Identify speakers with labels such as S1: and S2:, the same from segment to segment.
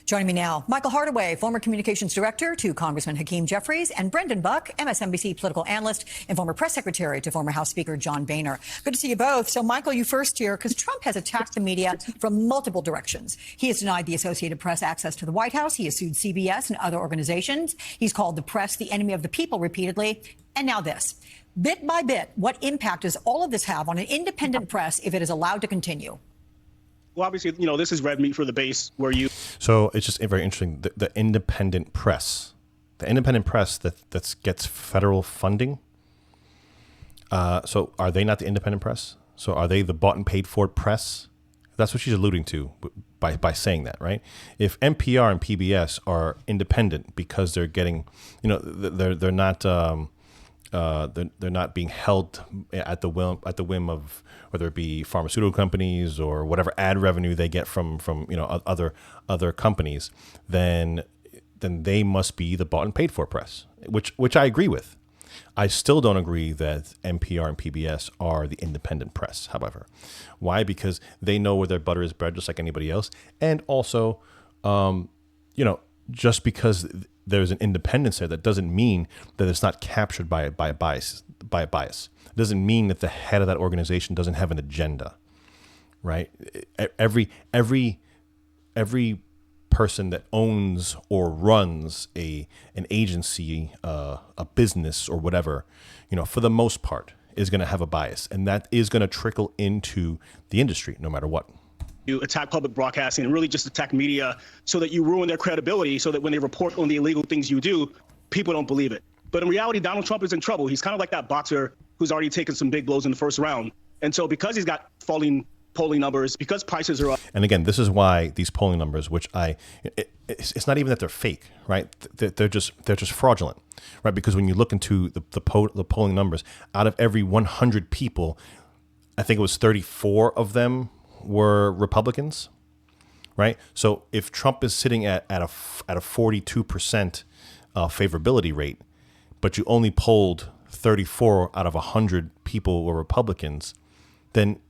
S1: Joining me now, Michael Hardaway, former communications director to Congressman Hakeem Jeffries, and Brendan Buck, MSNBC political analyst and former press secretary to former House Speaker John Boehner. Good to see you both. So, Michael, you first here, because Trump has attacked the media from multiple directions. He has denied the Associated Press access to the White House. He has sued CBS and other organizations. He's called the press the enemy of the people repeatedly. And now this. Bit by bit, what impact does all of this have on an independent press if it is allowed to continue?
S2: Well, obviously, this is red meat for the base where you.
S3: So it's just very interesting. The independent press, that gets federal funding. So are they not the independent press? So are they the bought and paid for press? That's what she's alluding to by saying that, right? If NPR and PBS are independent because they're getting, they're not being held at the whim of whether it be pharmaceutical companies or whatever ad revenue they get from other companies, then they must be the bought and paid for press, which I agree with. I still don't agree that NPR and PBS are the independent press, however. Why? Because they know where their butter is bred just like anybody else. And also, just because there's an independence there, that doesn't mean that it's not captured by a bias. It doesn't mean that the head of that organization doesn't have an agenda, right? Every person that owns or runs an agency, a business or whatever, for the most part, is going to have a bias, and that is going to trickle into the industry no matter what.
S2: You attack public broadcasting and really just attack media so that you ruin their credibility, so that when they report on the illegal things you do, people don't believe it. But in reality, Donald Trump is in trouble. He's kind of like that boxer who's already taken some big blows in the first round. And so because he's got falling polling numbers, because prices are up.
S3: And again, this is why these polling numbers, which it's not even that they're fake, right? They're just fraudulent, right? Because when you look into the polling numbers, out of every 100 people, I think it was 34 of them were Republicans, right? So if Trump is sitting at a 42% favorability rate, but you only polled 34 out of 100 people were Republicans, then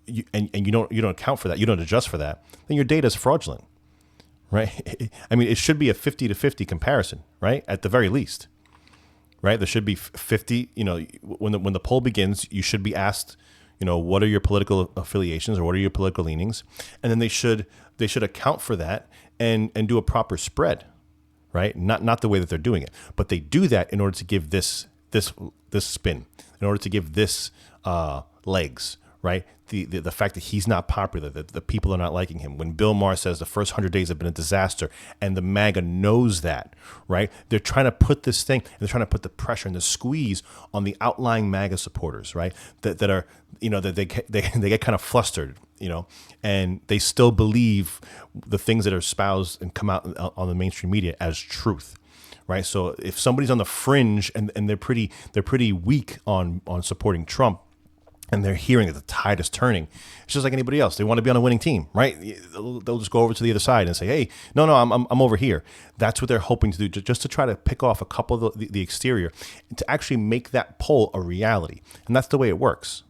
S3: you don't account for that, you don't adjust for that, then your data is fraudulent, right? I mean, it should be a 50-50 comparison, right? At the very least, right? There should be 50. When the poll begins, you should be asked, what are your political affiliations or what are your political leanings, and then they should account for that and do a proper spread, right? Not the way that they're doing it, but they do that in order to give this spin, in order to give this legs, right? The fact that he's not popular, that the people are not liking him. When Bill Maher says the first 100 days have been a disaster, and the MAGA knows that, right? They're trying to put this thing, and they're trying to put the pressure and the squeeze on the outlying MAGA supporters, right? That are, that they get kind of flustered, and they still believe the things that are espoused and come out on the mainstream media as truth. Right. So if somebody's on the fringe and they're pretty weak on supporting Trump, and they're hearing that the tide is turning, it's just like anybody else. They want to be on a winning team, right? They'll just go over to the other side and say, "Hey, no, I'm over here." That's what they're hoping to do, just to try to pick off a couple of the exterior, and to actually make that poll a reality. And that's the way it works.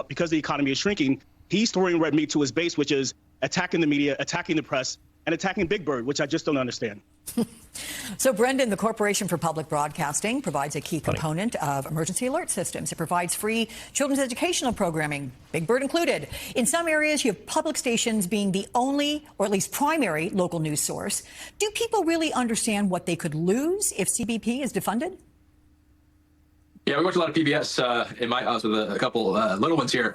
S2: Because the economy is shrinking, he's throwing red meat to his base, which is attacking the media, attacking the press, and attacking Big Bird, which I just don't understand.
S1: So, Brendan, the Corporation for Public Broadcasting provides a key component of emergency alert systems. It provides free children's educational programming, Big Bird included. In some areas, you have public stations being the only, or at least primary, local news source. Do people really understand what they could lose if CBP is defunded?
S4: Yeah, we watch a lot of PBS in my house with a couple little ones here.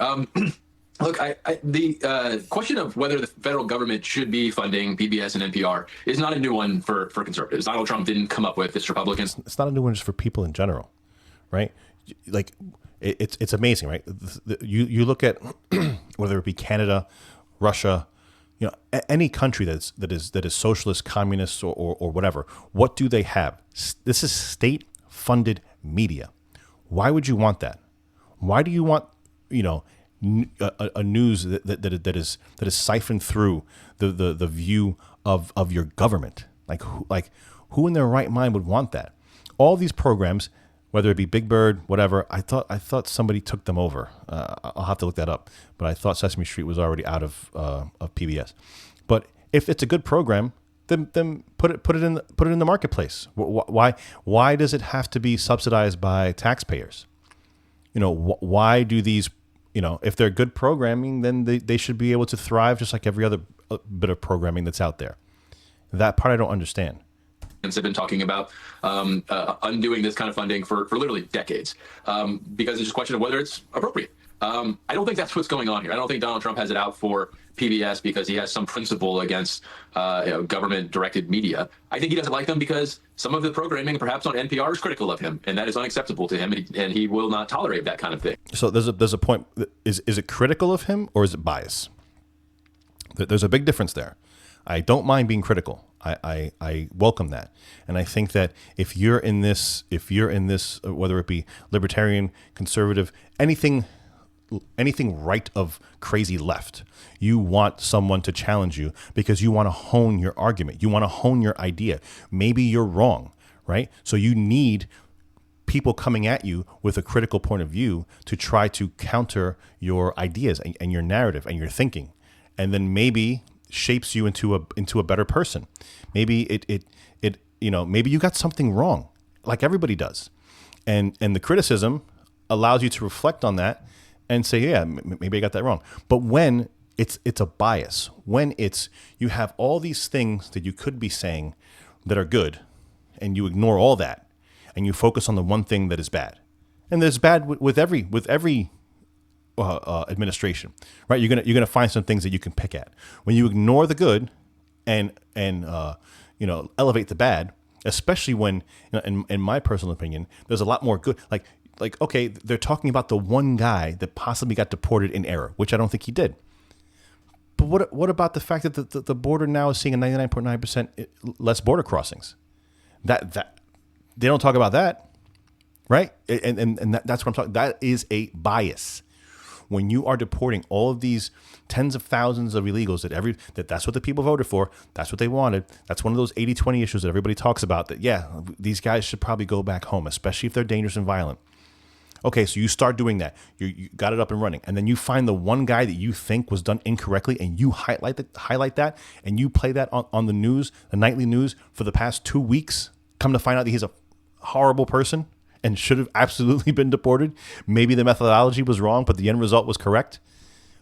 S4: Look, the question of whether the federal government should be funding PBS and NPR is not a new one for conservatives. Donald Trump didn't come up with this. Republicans.
S3: It's not a new one just for people in general, right? Like it's amazing, right? You look at whether it be Canada, Russia, any country that is socialist, communist, or whatever. What do they have? This is state-funded media. Why would you want that? Why do you want a news that is siphoned through the view of your government? Like who in their right mind would want that? All these programs, whether it be Big Bird, whatever, I thought somebody took them over. I'll have to look that up, but I thought Sesame Street was already out of PBS. But if it's a good program, then put it in the marketplace. Why does it have to be subsidized by taxpayers? Why do these, if they're good programming, then they should be able to thrive just like every other bit of programming that's out there. That part I don't understand.
S4: Have been talking about undoing this kind of funding for literally decades, because it's just a question of whether it's appropriate. I don't think that's what's going on here. I don't think Donald Trump has it out for PBS because he has some principle against government-directed media. I think he doesn't like them because some of the programming, perhaps on NPR, is critical of him, and that is unacceptable to him, and he will not tolerate that kind of thing.
S3: So there's a point. Is it critical of him or is it bias? There's a big difference there. I don't mind being critical. I welcome that. And I think that if you're in this, whether it be libertarian, conservative, anything right of crazy left, you want someone to challenge you because you want to hone your argument. You want to hone your idea. Maybe you're wrong, right? So you need people coming at you with a critical point of view to try to counter your ideas and your narrative and your thinking. And then maybe shapes you into a better person. Maybe it maybe you got something wrong, like everybody does, and the criticism allows you to reflect on that and say, yeah, maybe I got that wrong. But when it's a bias, when you have all these things that you could be saying that are good, and you ignore all that, and you focus on the one thing that is bad, and there's bad with every administration, right? You're gonna find some things that you can pick at. When you ignore the good and elevate the bad, especially when, in my personal opinion, there's a lot more good. Like okay, they're talking about the one guy that possibly got deported in error, which I don't think he did. But what about the fact that the border now is seeing a 99.9% less border crossings? That they don't talk about that, right? And that's what I'm talking. That is a bias. When you are deporting all of these tens of thousands of illegals that's what the people voted for, that's what they wanted. That's one of those 80-20 issues that everybody talks about, that, yeah, these guys should probably go back home, especially if they're dangerous and violent. Okay, so you start doing that. You got it up and running. And then you find the one guy that you think was done incorrectly, and you highlight that, and you play that on the news, the nightly news, for the past 2 weeks. Come to find out that he's a horrible person and should have absolutely been deported. Maybe the methodology was wrong, but the end result was correct.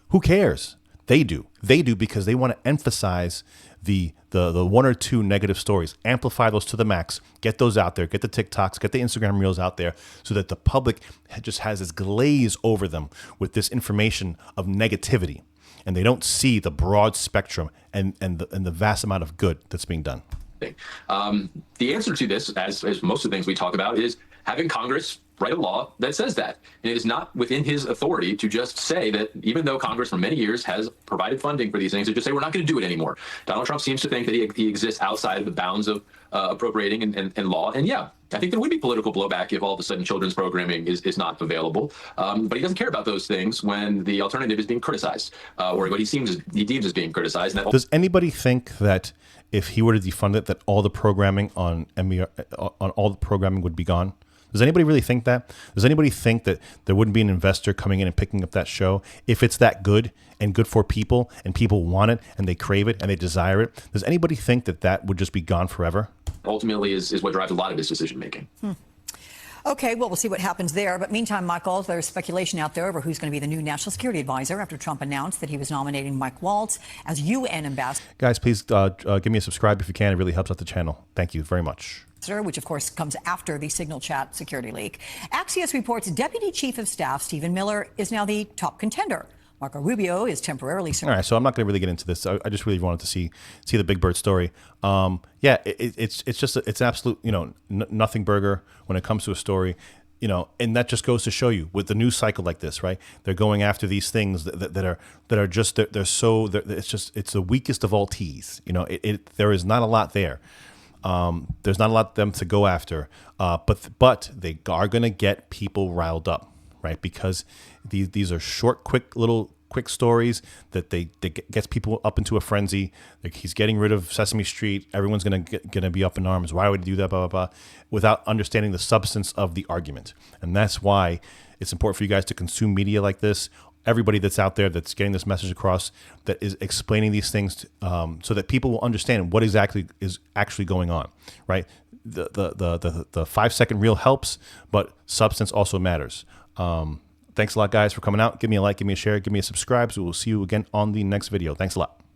S3: Who cares? They do. They do because they want to emphasize the one or two negative stories, amplify those to the max, get those out there, get the TikToks, get the Instagram reels out there, so that the public just has this glaze over them with this information of negativity, and they don't see the broad spectrum and the vast amount of good that's being done.
S4: The answer to this, as most of the things we talk about, is having Congress write a law that says that. And it is not within his authority to just say that, even though Congress for many years has provided funding for these things, to just say we're not going to do it anymore. Donald Trump seems to think that he exists outside of the bounds of appropriating and law. And yeah, I think there would be political blowback if all of a sudden children's programming is not available. But he doesn't care about those things when the alternative is being criticized, or what he deems as being criticized. And
S3: does anybody think that if he were to defund it, that all the programming on all the programming would be gone? Does anybody really think that? Does anybody think that there wouldn't be an investor coming in and picking up that show if it's that good and good for people, and people want it and they crave it and they desire it? Does anybody think that would just be gone forever?
S4: Ultimately is what drives a lot of his decision making.
S1: Okay, well, we'll see what happens there. But meantime, Michael, there's speculation out there over who's going to be the new national security advisor after Trump announced that he was nominating Mike Waltz as UN ambassador.
S3: Guys, please give me a subscribe if you can. It really helps out the channel. Thank you very much.
S1: Which, of course, comes after the Signal Chat security leak. Axios reports Deputy Chief of Staff Stephen Miller is now the top contender. Marco Rubio is temporarily...
S3: All right, so I'm not going to really get into this. I just really wanted to see the Big Bird story. It's absolute, nothing burger when it comes to a story. And that just goes to show you with the news cycle like this, right? They're going after these things that are just it's the weakest of all teas. There is not a lot there. There's not a lot of them to go after, but they are going to get people riled up, right? Because these are short, quick stories that gets people up into a frenzy. Like, he's getting rid of Sesame Street. Everyone's gonna be up in arms. Why would he do that? Blah blah blah, without understanding the substance of the argument. And that's why it's important for you guys to consume media like this everybody that's out there that's getting this message across, that is explaining these things so that people will understand what exactly is actually going on, right? The 5-second reel helps, but substance also matters. Thanks a lot, guys, for coming out. Give me a like, give me a share, give me a subscribe. So we'll see you again on the next video. Thanks a lot.